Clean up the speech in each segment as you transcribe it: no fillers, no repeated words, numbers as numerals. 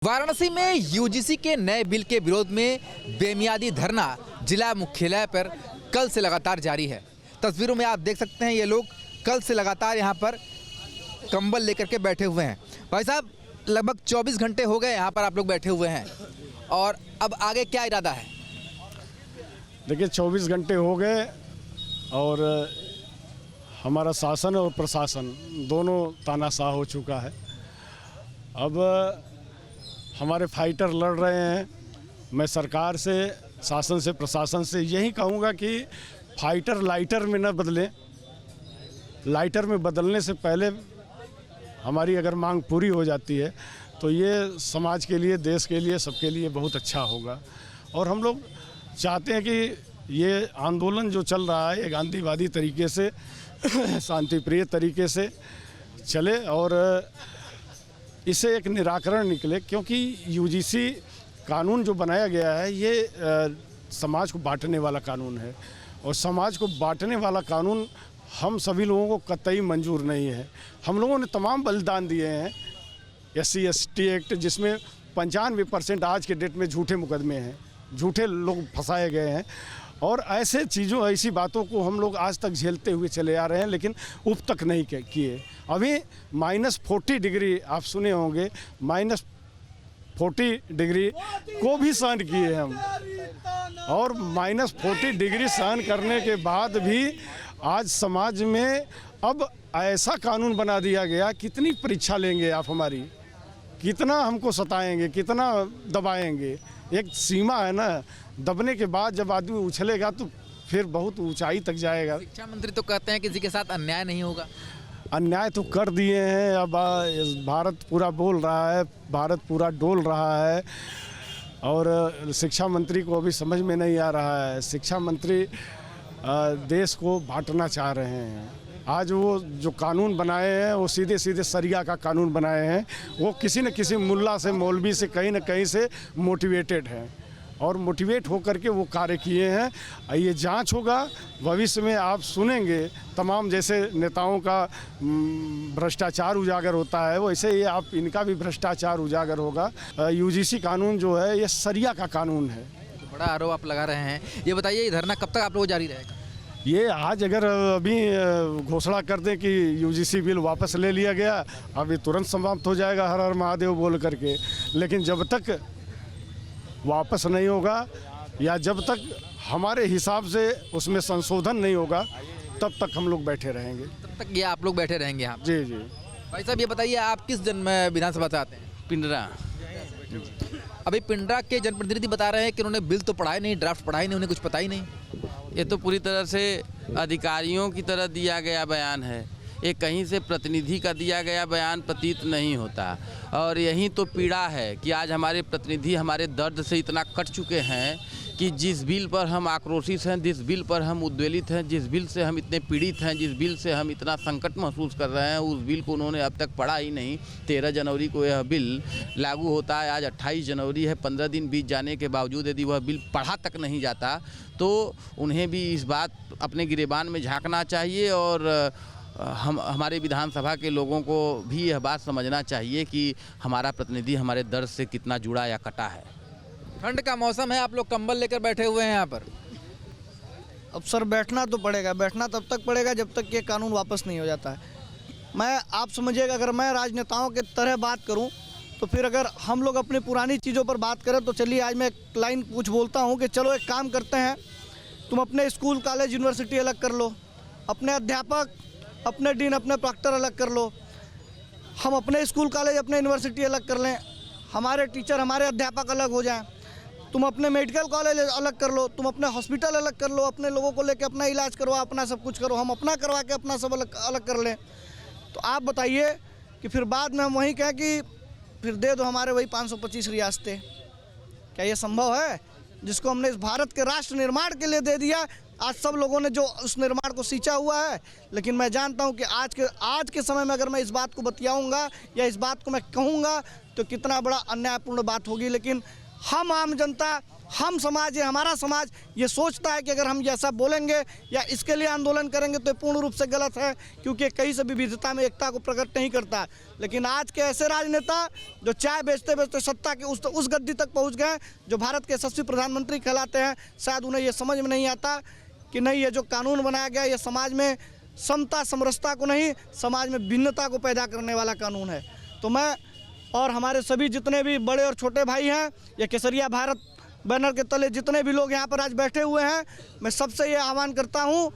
वाराणसी में यूजीसी के नए बिल के विरोध में बेमियादी धरना जिला मुख्यालय पर कल से लगातार जारी है। तस्वीरों में आप देख सकते हैं ये लोग कल से लगातार यहाँ पर कंबल लेकर के बैठे हुए हैं। भाई साहब, लगभग 24 घंटे हो गए यहाँ पर आप लोग बैठे हुए हैं और अब आगे क्या इरादा है? देखिए, 24 घंटे हो गए और हमारा शासन और प्रशासन दोनों तानाशाह हो चुका है। अब हमारे फाइटर लड़ रहे हैं। मैं सरकार से, शासन से, प्रशासन से यही कहूँगा कि फाइटर लाइटर में न बदलें। लाइटर में बदलने से पहले हमारी अगर मांग पूरी हो जाती है तो ये समाज के लिए, देश के लिए, सबके लिए बहुत अच्छा होगा। और हम लोग चाहते हैं कि ये आंदोलन जो चल रहा है ये गांधीवादी तरीके से शांतिप्रिय तरीके से चले और इसे एक निराकरण निकले, क्योंकि यूजीसी कानून जो बनाया गया है ये समाज को बांटने वाला कानून है और समाज को बांटने वाला कानून हम सभी लोगों को कतई मंजूर नहीं है। हम लोगों ने तमाम बलिदान दिए हैं। SC/ST एक्ट जिसमें 95% आज के डेट में झूठे मुकदमे हैं, झूठे लोग फंसाए गए हैं और ऐसे चीज़ों, ऐसी बातों को हम लोग आज तक झेलते हुए चले आ रहे हैं, लेकिन उब तक नहीं किए। अभी -40 डिग्री आप सुने होंगे, -40 डिग्री को भी सहन किए हम और -40 डिग्री सहन करने के बाद भी आज समाज में अब ऐसा कानून बना दिया गया। कितनी परीक्षा लेंगे आप हमारी, कितना हमको सताएंगे, कितना दबाएंगे? एक सीमा है ना, दबने के बाद जब आदमी उछलेगा तो फिर बहुत ऊंचाई तक जाएगा। शिक्षा मंत्री तो कहते हैं किसी के साथ अन्याय नहीं होगा। अन्याय तो कर दिए हैं। अब भारत पूरा बोल रहा है, भारत पूरा डोल रहा है और शिक्षा मंत्री को अभी समझ में नहीं आ रहा है। शिक्षा मंत्री देश को बांटना चाह रहे हैं। आज वो जो कानून बनाए हैं वो सीधे सीधे शरिया का कानून बनाए हैं। वो किसी न किसी मुल्ला से, मौलवी से, कहीं न कहीं से मोटिवेटेड हैं और मोटिवेट होकर के वो कार्य किए हैं। ये जांच होगा, भविष्य में आप सुनेंगे तमाम जैसे नेताओं का भ्रष्टाचार उजागर होता है वैसे ये आप इनका भी भ्रष्टाचार उजागर होगा। यूजीसी कानून जो है ये शरिया का कानून है। तो बड़ा आरोप आप लगा रहे हैं। ये बताइए, ये धरना कब तक आप लोग जारी रहेगा? ये आज अगर अभी घोषणा कर दें कि यूजीसी बिल वापस ले लिया गया, अभी तुरंत समाप्त हो जाएगा हर हर महादेव बोल करके। लेकिन जब तक वापस नहीं होगा या जब तक हमारे हिसाब से उसमें संशोधन नहीं होगा तब तक हम लोग बैठे रहेंगे। तब तक ये आप लोग बैठे रहेंगे यहाँ? जी जी। भाई साहब, ये बताइए, आप किस विधानसभा से आते हैं? पिंडरा। अभी पिंडरा के जनप्रतिनिधि बता रहे हैं कि उन्होंने बिल तो पढ़ा ही नहीं, ड्राफ्ट पढ़ा ही नहीं, उन्हें कुछ पता ही नहीं। ये तो पूरी तरह से अधिकारियों की तरह दिया गया बयान है। ये कहीं से प्रतिनिधि का दिया गया बयान प्रतीत नहीं होता और यही तो पीड़ा है कि आज हमारे प्रतिनिधि हमारे दर्द से इतना कट चुके हैं कि जिस बिल पर हम आक्रोशित हैं, जिस बिल पर हम उद्वेलित हैं, जिस बिल से हम इतने पीड़ित हैं, जिस बिल से हम इतना संकट महसूस कर रहे हैं, उस बिल को उन्होंने अब तक पढ़ा ही नहीं। 13 जनवरी को यह बिल लागू होता है, आज 28 जनवरी है। 15 दिन बीत जाने के बावजूद यदि वह बिल पढ़ा तक नहीं जाता तो उन्हें भी इस बात अपने गिरेबान में झांकना चाहिए और हमारे विधानसभा के लोगों को भी यह बात समझना चाहिए कि हमारा प्रतिनिधि हमारे दर्द से कितना जुड़ा या कटा है। ठंड का मौसम है, आप लोग कंबल लेकर बैठे हुए हैं यहाँ पर। अब सर बैठना तो पड़ेगा, बैठना तब तक पड़ेगा जब तक ये कानून वापस नहीं हो जाता है। आप समझिएगा, अगर मैं राजनेताओं के तरह बात करूं तो फिर अगर हम लोग अपनी पुरानी चीज़ों पर बात करें तो चलिए आज मैं एक लाइन कुछ बोलता हूं कि चलो एक काम करते हैं, तुम अपने स्कूल, कॉलेज, यूनिवर्सिटी अलग कर लो, अपने अध्यापक, अपने डीन, अपने प्रॉक्टर अलग कर लो, हम अपने स्कूल, कॉलेज, अपने यूनिवर्सिटी अलग कर लें, हमारे टीचर, हमारे अध्यापक अलग हो जाएं, तुम अपने मेडिकल कॉलेज अलग कर लो, तुम अपने हॉस्पिटल अलग कर लो, अपने लोगों को लेके अपना इलाज करवा, अपना सब कुछ करो, हम अपना करवा के अपना सब अलग कर लें। तो आप बताइए कि फिर बाद में हम वही कहें कि फिर दे दो हमारे वही 525 रियासतें। क्या ये संभव है? जिसको हमने इस भारत के राष्ट्र निर्माण के लिए दे दिया, आज सब लोगों ने जो उस निर्माण को सींचा हुआ है। लेकिन मैं जानता हूं कि आज के समय में अगर मैं इस बात को बतियाऊंगा या इस बात को मैं कहूंगा तो कितना बड़ा अन्यायपूर्ण बात होगी। लेकिन हम आम जनता हम समाज है, हमारा समाज ये सोचता है कि अगर हम जैसा बोलेंगे या इसके लिए आंदोलन करेंगे तो ये पूर्ण रूप से गलत है, क्योंकि कहीं से विविधता में एकता को प्रकट नहीं करता। लेकिन आज के ऐसे राजनेता जो चाय बेचते बेचते सत्ता के उस गद्दी तक पहुंच गए, जो भारत के यशस्वी प्रधानमंत्री कहलाते हैं, शायद उन्हें ये समझ में नहीं आता कि नहीं, ये जो कानून बनाया गया ये समाज में समता समरसता को नहीं, समाज में भिन्नता को पैदा करने वाला कानून है। तो मैं और हमारे सभी जितने भी बड़े और छोटे भाई हैं, ये केसरिया भारत बैनर के तले जितने भी लोग यहाँ पर आज बैठे हुए हैं, मैं सबसे ये आह्वान करता हूँ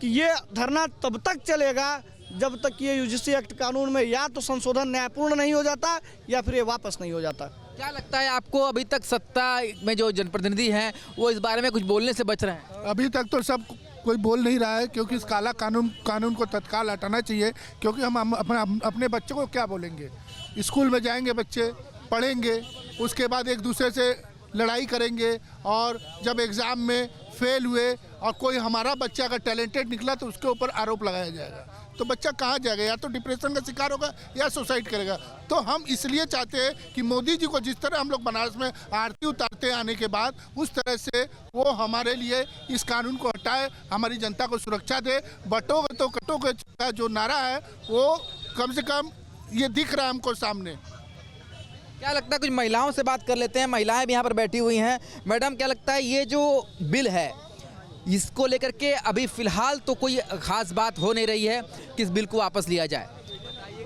कि ये धरना तब तक चलेगा जब तक ये यूजीसी एक्ट कानून में या तो संशोधन न्यायपूर्ण नहीं हो जाता या फिर ये वापस नहीं हो जाता। क्या लगता है आपको, अभी तक सत्ता में जो जनप्रतिनिधि हैं वो इस बारे में कुछ बोलने से बच रहे हैं? अभी तक तो सब कोई बोल नहीं रहा है, क्योंकि इस काला कानून को तत्काल हटाना चाहिए। क्योंकि हम अपने बच्चों को क्या बोलेंगे? स्कूल में जाएंगे बच्चे, पढ़ेंगे, उसके बाद एक दूसरे से लड़ाई करेंगे, और जब एग्ज़ाम में फेल हुए और कोई हमारा बच्चा अगर टैलेंटेड निकला तो उसके ऊपर आरोप लगाया जाएगा, तो बच्चा कहाँ जाएगा? या तो डिप्रेशन का शिकार होगा या सुसाइड करेगा। तो हम इसलिए चाहते हैं कि मोदी जी को जिस तरह हम लोग बनारस में आरती उतारते हैं आने के बाद, उस तरह से वो हमारे लिए इस कानून को हटाए, हमारी जनता को सुरक्षा दे। बटोगे तो कटोगे का जो नारा है वो कम से कम ये दिख रहा है हमको सामने। क्या लगता है, कुछ महिलाओं से बात कर लेते हैं, महिलाएं भी यहाँ पर बैठी हुई हैं। मैडम, क्या लगता है ये जो बिल है इसको लेकर के अभी फ़िलहाल तो कोई ख़ास बात हो नहीं रही है कि इस बिल को वापस लिया जाए,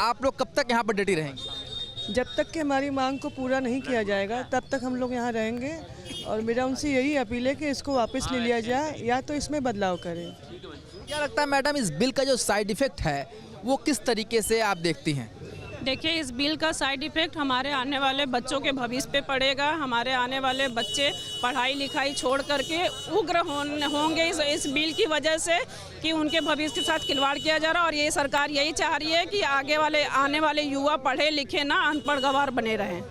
आप लोग कब तक यहाँ पर डटी रहेंगे? जब तक कि हमारी मांग को पूरा नहीं किया जाएगा तब तक हम लोग यहाँ रहेंगे, और मेरा उनसे यही अपील है कि इसको वापस ले लिया जाए या तो इसमें बदलाव करें। क्या लगता है मैडम, इस बिल का जो साइड इफ़ेक्ट है वो किस तरीके से आप देखती हैं? देखिए, इस बिल का साइड इफ़ेक्ट हमारे आने वाले बच्चों के भविष्य पे पड़ेगा। हमारे आने वाले बच्चे पढ़ाई लिखाई छोड़ करके उग्र होंगे इस बिल की वजह से कि उनके भविष्य के साथ खिलवाड़ किया जा रहा है। और ये सरकार यही चाह रही है कि आने वाले युवा पढ़े लिखे ना अनपढ़ गंवार बने रहें।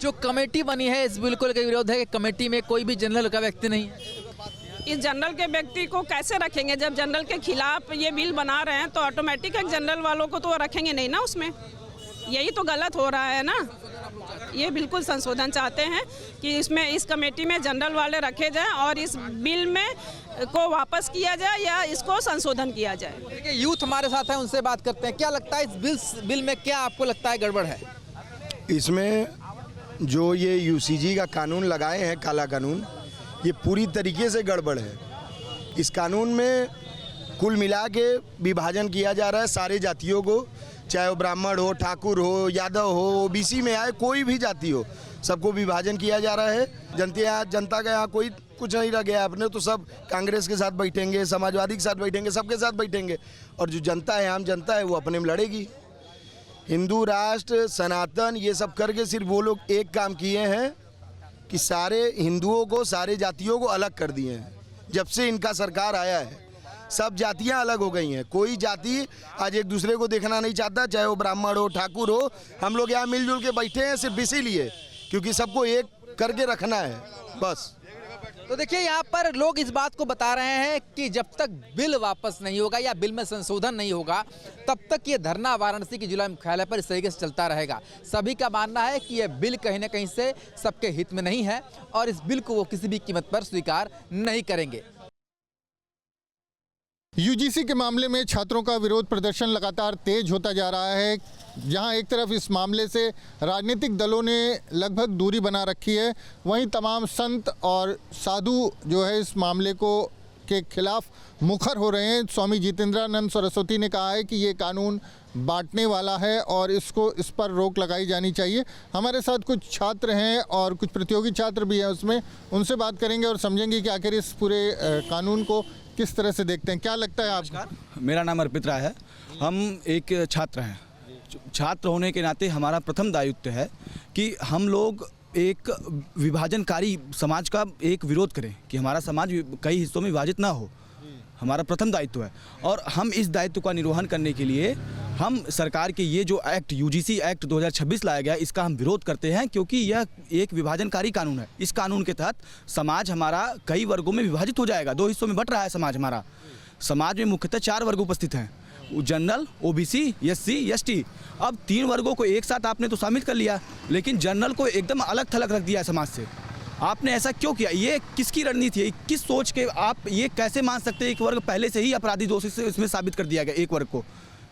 जो कमेटी बनी है इस बिल को लेकर विरोध है कि कमेटी में कोई भी जनरल का व्यक्ति नहीं है। इस जनरल के व्यक्ति को कैसे रखेंगे? जब जनरल के खिलाफ ये बिल बना रहे हैं तो ऑटोमेटिक एक जनरल वालों को तो रखेंगे नहीं ना उसमें। यही तो गलत हो रहा है ना। ये बिल्कुल संशोधन चाहते हैं कि इसमें इस कमेटी में जनरल वाले रखे जाएं और इस बिल में को वापस किया जाए या इसको संशोधन किया जाए। देखिए, यूथ हमारे साथ है, उनसे बात करते हैं। क्या लगता है इस बिल में क्या आपको लगता है गड़बड़ है? इसमें जो ये यूसीजी का कानून लगाए हैं, काला कानून, ये पूरी तरीके से गड़बड़ है। इस कानून में कुल मिला के विभाजन किया जा रहा है सारे जातियों को, चाहे वो ब्राह्मण हो, ठाकुर हो, यादव हो, ओबीसी में आए कोई भी जाति हो, सबको विभाजन किया जा रहा है। जनता का यहाँ कोई कुछ नहीं रह गया। अपने तो सब कांग्रेस के साथ बैठेंगे, समाजवादी के साथ बैठेंगे, सबके साथ बैठेंगे, और जो जनता है, आम जनता है, वो अपने में लड़ेगी। हिंदू राष्ट्र, सनातन, ये सब करके सिर्फ वो लोग एक काम किए हैं कि सारे हिंदुओं को, सारे जातियों को अलग कर दिए हैं। जब से इनका सरकार आया है सब जातियां अलग हो गई हैं। कोई जाति आज एक दूसरे को देखना नहीं चाहता, चाहे वो ब्राह्मण हो, ठाकुर हो। हम लोग यहाँ मिलजुल के बैठे हैं सिर्फ इसीलिए क्योंकि सबको एक करके रखना है, बस। तो देखिए, यहाँ पर लोग इस बात को बता रहे हैं कि जब तक बिल वापस नहीं होगा या बिल में संशोधन नहीं होगा तब तक ये धरना वाराणसी के जिला मुख्यालय पर इस तरीके से चलता रहेगा। सभी का मानना है कि ये बिल कहीं ना कहीं से सबके हित में नहीं है और इस बिल को वो किसी भी कीमत पर स्वीकार नहीं करेंगे। यूजीसी के मामले में छात्रों का विरोध प्रदर्शन लगातार तेज होता जा रहा है। जहां एक तरफ इस मामले से राजनीतिक दलों ने लगभग दूरी बना रखी है, वहीं तमाम संत और साधु जो है इस मामले को के खिलाफ मुखर हो रहे हैं। स्वामी जितेंद्रानंद सरस्वती ने कहा है कि ये कानून बांटने वाला है और इस पर रोक लगाई जानी चाहिए। हमारे साथ कुछ छात्र हैं और कुछ प्रतियोगी छात्र भी हैं उसमें, उनसे बात करेंगे और समझेंगे कि आखिर इस पूरे कानून को किस तरह से देखते हैं। क्या लगता है आपको? मेरा नाम अर्पित राय है। हम एक छात्र हैं। छात्र होने के नाते हमारा प्रथम दायित्व है कि हम लोग एक विभाजनकारी समाज का एक विरोध करें कि हमारा समाज कई हिस्सों में विभाजित ना हो। हमारा प्रथम दायित्व है और हम इस दायित्व का निर्वहन करने के लिए हम सरकार के ये जो एक्ट यूजीसी एक्ट 2026 लाया गया, इसका हम विरोध करते हैं क्योंकि यह एक विभाजनकारी कानून है। इस कानून के तहत समाज हमारा कई वर्गों में विभाजित हो जाएगा, 2 हिस्सों में बट रहा है समाज हमारा। समाज में मुख्यतः 4 वर्ग उपस्थित हैं, जनरल, ओबीसी, एससी, एसटी। अब 3 वर्गों को एक साथ आपने तो शामिल कर लिया, लेकिन जनरल को एकदम अलग थलग रख दिया है समाज से। आपने ऐसा क्यों किया? ये किसकी रणनीति है? किस सोच के आप ये कैसे मान सकते हैं एक वर्ग पहले से ही अपराधी दोषी से इसमें साबित कर दिया गया एक वर्ग को?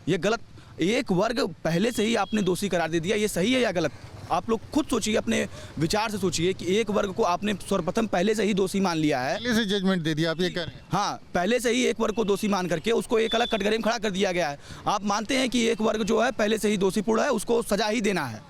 ये गलत, एक वर्ग पहले से ही आपने दोषी करार दे दिया, ये सही है या गलत? आप लोग खुद सोचिए, अपने विचार से सोचिए कि एक वर्ग को आपने सर्वप्रथम पहले से ही दोषी मान लिया है, पहले से जजमेंट दे दिया, आप ये कह रहे हैं? हाँ, पहले से ही एक वर्ग को दोषी मान करके उसको एक अलग कटघरे में खड़ा कर दिया गया है। आप मानते हैं कि एक वर्ग जो है पहले से ही दोषीपूर्ण है, उसको सजा ही देना है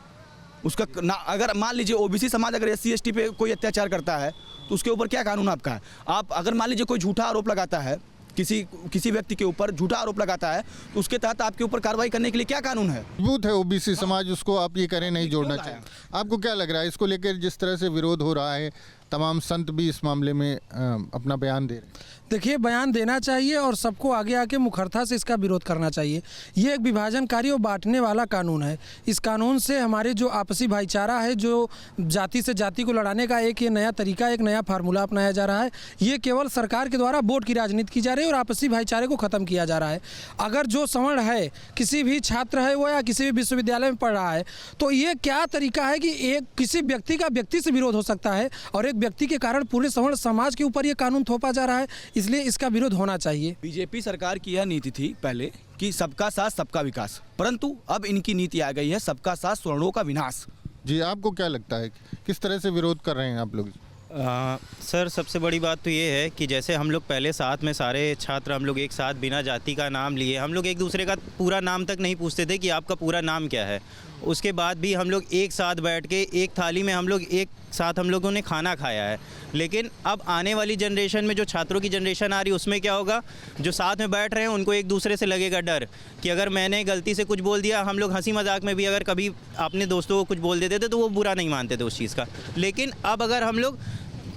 उसका ना? अगर मान लीजिए ओबीसी समाज अगर SC ST पे कोई अत्याचार करता है तो उसके ऊपर क्या कानून आपका है? आप अगर मान लीजिए कोई झूठा आरोप लगाता है, किसी व्यक्ति के ऊपर झूठा आरोप लगाता है, तो उसके तहत आपके ऊपर कार्रवाई करने के लिए क्या कानून है? मजबूत है ओबीसी समाज, उसको आप ये करें नहीं जोड़ना चाहिए। आपको क्या लग रहा है इसको लेकर जिस तरह से विरोध हो रहा है, तमाम संत भी इस मामले में अपना बयान दे रहे हैं? देखिए, बयान देना चाहिए और सबको आगे आके मुखरता से इसका विरोध करना चाहिए। ये एक विभाजनकारी और बांटने वाला कानून है। इस कानून से हमारे जो आपसी भाईचारा है, जो जाति से जाति को लड़ाने का एक ये नया तरीका, एक नया फार्मूला अपनाया जा रहा है, ये केवल सरकार के द्वारा वोट की राजनीति की जा रही है और आपसी भाईचारे को ख़त्म किया जा रहा है। अगर जो सवर्ण है, किसी भी छात्र है वो या किसी भी विश्वविद्यालय में पढ़ रहा है, तो ये क्या तरीका है कि एक किसी व्यक्ति का व्यक्ति से विरोध हो सकता है और एक व्यक्ति के कारण पूरे सवर्ण समाज के ऊपर ये कानून थोपा जा रहा है, इसलिए इसका विरोध होना चाहिए। बीजेपी सरकार की यह नीति थी पहले कि सबका साथ सबका विकास, परंतु अब इनकी नीति आ गई है सबका साथ सवर्णों का विनाश। जी, आपको क्या लगता है किस तरह से विरोध कर रहे हैं आप लोग? सर, सबसे बड़ी बात तो ये है कि जैसे हम लोग पहले साथ में सारे छात्र हम लोग एक साथ बिना जाति का नाम लिए, हम लोग एक दूसरे का पूरा नाम तक नहीं पूछते थे कि आपका पूरा नाम क्या है। उसके बाद भी हम लोग एक साथ बैठ के एक थाली में हम लोग एक साथ हम लोगों ने खाना खाया है। लेकिन अब आने वाली जनरेशन में जो छात्रों की जनरेशन आ रही है, उसमें क्या होगा, जो साथ में बैठ रहे हैं उनको एक दूसरे से लगेगा डर कि अगर मैंने गलती से कुछ बोल दिया, हम लोग हंसी मजाक में भी अगर कभी अपने दोस्तों को कुछ बोल देते थे तो वो बुरा नहीं मानते थे उस चीज़ का। लेकिन अब अगर हम लोग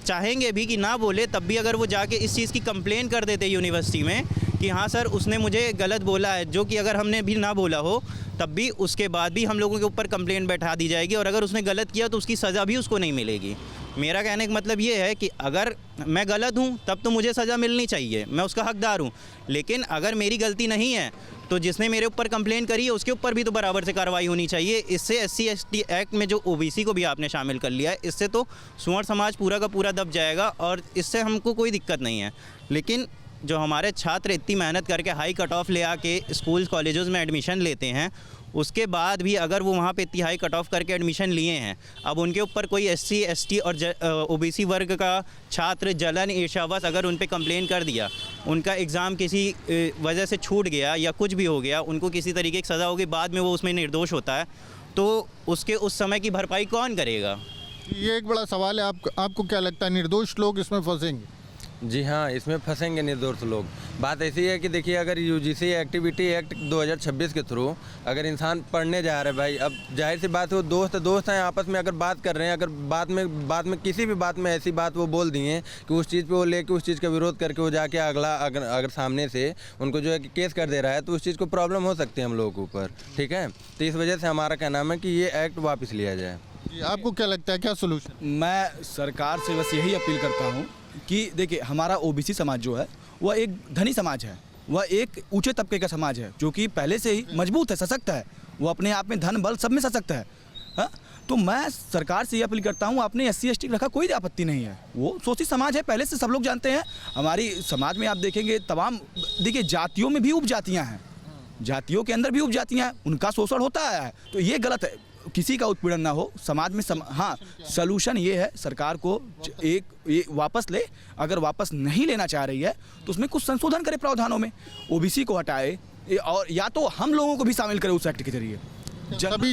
चाहेंगे भी कि ना बोले, तब भी अगर वो जाके इस चीज़ की कंप्लेन कर देते यूनिवर्सिटी में कि हाँ सर उसने मुझे गलत बोला है, जो कि अगर हमने भी ना बोला हो तब भी उसके बाद भी हम लोगों के ऊपर कंप्लेंट बैठा दी जाएगी और अगर उसने गलत किया तो उसकी सज़ा भी उसको नहीं मिलेगी। मेरा कहने का मतलब ये है कि अगर मैं गलत हूँ तब तो मुझे सज़ा मिलनी चाहिए, मैं उसका हकदार हूँ। लेकिन अगर मेरी गलती नहीं है तो जिसने मेरे ऊपर कंप्लेंट करी है उसके ऊपर भी तो बराबर से कार्रवाई होनी चाहिए। इससे SC ST एक्ट में जो OBC को भी आपने शामिल कर लिया है, इससे तो स्वर्ण समाज पूरा का पूरा दब जाएगा और इससे हमको कोई दिक्कत नहीं है। लेकिन जो हमारे छात्र इतनी मेहनत करके हाई कट ऑफ ले आके स्कूल कॉलेजों में एडमिशन लेते हैं, उसके बाद भी अगर वो वहाँ पे इतनी हाई कट ऑफ करके एडमिशन लिए हैं, अब उनके ऊपर कोई SC ST और OBC वर्ग का छात्र जलन ईर्ष्यावश अगर उन पे कंप्लेन कर दिया, उनका एग्ज़ाम किसी वजह से छूट गया या कुछ भी हो गया, उनको किसी तरीके की सज़ा होगी, बाद में वो उसमें निर्दोष होता है, तो उसके उस समय की भरपाई कौन करेगा? ये एक बड़ा सवाल है। आपको क्या लगता है निर्दोष लोग इसमें फंसेंगे? जी हाँ, इसमें फंसेंगे निर्दोष लोग। बात ऐसी है कि देखिए, अगर UGC एक्टिविटी एक्ट 2026 के थ्रू अगर इंसान पढ़ने जा रहा है भाई, अब जाहिर सी बात है वो दोस्त हैं आपस में अगर बात कर रहे हैं, अगर बाद में किसी भी बात में ऐसी बात वो बोल दिए कि उस चीज़ पे वो लेके उस चीज़ का विरोध करके वो जाके अगर सामने से उनको जो है कि केस कर दे रहा है, तो उस चीज़ को प्रॉब्लम हो सकती है हम लोगों के ऊपर। ठीक है, तो इस वजह से हमारा कहना है कि ये एक्ट वापस लिया जाए। आपको क्या लगता है, क्या सोल्यूशन? मैं सरकार से बस यही अपील करता हूँ कि देखिए, हमारा OBC समाज जो है वह एक धनी समाज है, वह एक ऊंचे तबके का समाज है जो कि पहले से ही मजबूत है, सशक्त है, वो अपने आप में धन बल सब में सशक्त है। हाँ, तो मैं सरकार से ये अपील करता हूँ, आपने SC ST रखा कोई आपत्ति नहीं है, वो शोषित समाज है, पहले से सब लोग जानते हैं। हमारी समाज में आप देखेंगे तमाम, देखिए जातियों में भी उपजातियाँ हैं, जातियों के अंदर भी उपजातियाँ हैं, उनका शोषण होता है, तो ये गलत है, किसी का उत्पीड़न ना हो समाज में। हाँ, सलूशन ये है, सरकार को ये वापस ले, अगर वापस नहीं लेना चाह रही है तो उसमें कुछ संशोधन करे प्रावधानों में, OBC को हटाए और या तो हम लोगों को भी शामिल करे उस एक्ट के जरिए,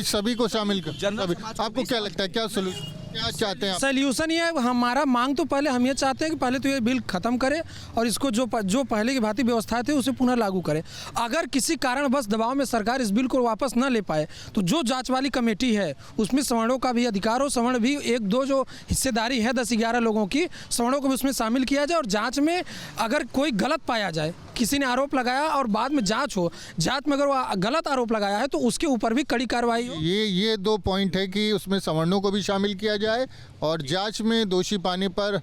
सभी को शामिल कर। आपको क्या लगता है, क्या सोल्यूशन क्या चाहते हैं? सोल्यूशन ये है, हमारा मांग तो पहले हम ये चाहते हैं कि पहले तो ये बिल खत्म करे और इसको जो पहले की भांति व्यवस्थाएं थे उसे पुनः लागू करे। अगर किसी कारणवश दबाव में सरकार इस बिल को वापस न ले पाए तो जो जांच वाली कमेटी है उसमें सवर्णों का भी अधिकार हो, सवर्ण भी 1-2 जो हिस्सेदारी है 10-11 लोगों की, सवर्णों को भी उसमें शामिल किया जाए और जाँच में अगर कोई गलत पाया जाए, किसी ने आरोप लगाया और बाद में जाँच हो, जाँच में अगर वो गलत आरोप लगाया है तो उसके ऊपर भी कड़ी कार्रवाई हो। ये 2 पॉइंट है कि उसमें सवर्णों को भी शामिल किया जाए और जांच में दोषी पाने पर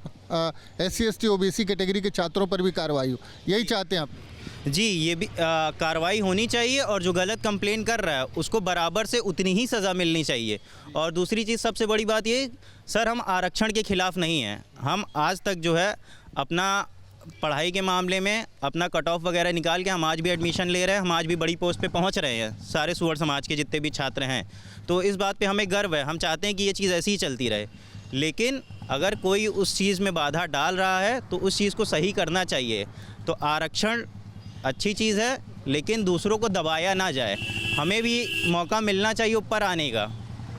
SC ST OBC कैटेगरी के छात्रों पर भी कार्रवाई हो, यही चाहते हैं आप? जी, ये भी कार्रवाई होनी चाहिए और जो गलत कंप्लेन कर रहा है उसको बराबर से उतनी ही सज़ा मिलनी चाहिए। और दूसरी चीज़ सबसे बड़ी बात ये, सर हम आरक्षण के ख़िलाफ़ नहीं हैं। हम आज तक जो है अपना पढ़ाई के मामले में अपना कट ऑफ वगैरह निकाल के हम आज भी एडमिशन ले रहे हैं, हम आज भी बड़ी पोस्ट पे पहुंच रहे हैं, सारे सुअर समाज के जितने भी छात्र हैं। तो इस बात पे हमें गर्व है, हम चाहते हैं कि ये चीज़ ऐसी ही चलती रहे। लेकिन अगर कोई उस चीज़ में बाधा डाल रहा है तो उस चीज़ को सही करना चाहिए। तो आरक्षण अच्छी चीज़ है, लेकिन दूसरों को दबाया ना जाए, हमें भी मौका मिलना चाहिए ऊपर आने का।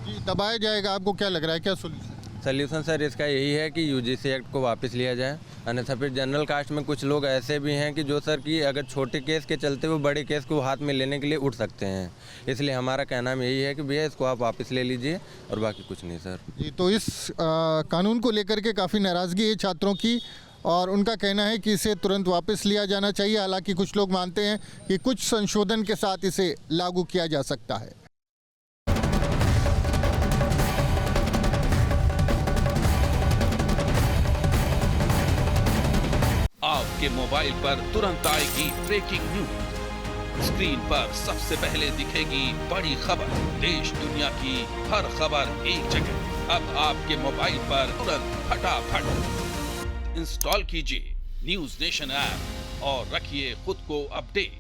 जी, दबाया जाएगा, आपको क्या लग रहा है, क्या सल्यूशन सर इसका यही है कि यूजीसी एक्ट को वापस लिया जाए। अन्यथा फिर जनरल कास्ट में कुछ लोग ऐसे भी हैं कि जो सर कि अगर छोटे केस के चलते हुए बड़े केस को हाथ में लेने के लिए उठ सकते हैं। इसलिए हमारा कहना यही है कि भैया इसको आप वापस ले लीजिए और बाकी कुछ नहीं सर। जी, तो इस कानून को लेकर के काफ़ी नाराज़गी है छात्रों की और उनका कहना है कि इसे तुरंत वापस लिया जाना चाहिए। हालांकि कुछ लोग मानते हैं कि कुछ संशोधन के साथ इसे लागू किया जा सकता है। आपके मोबाइल पर तुरंत आएगी ब्रेकिंग न्यूज। स्क्रीन पर सबसे पहले दिखेगी बड़ी खबर। देश दुनिया की हर खबर एक जगह। अब आपके मोबाइल पर तुरंत फटाफट इंस्टॉल कीजिए न्यूज़ नेशन ऐप और रखिए खुद को अपडेट।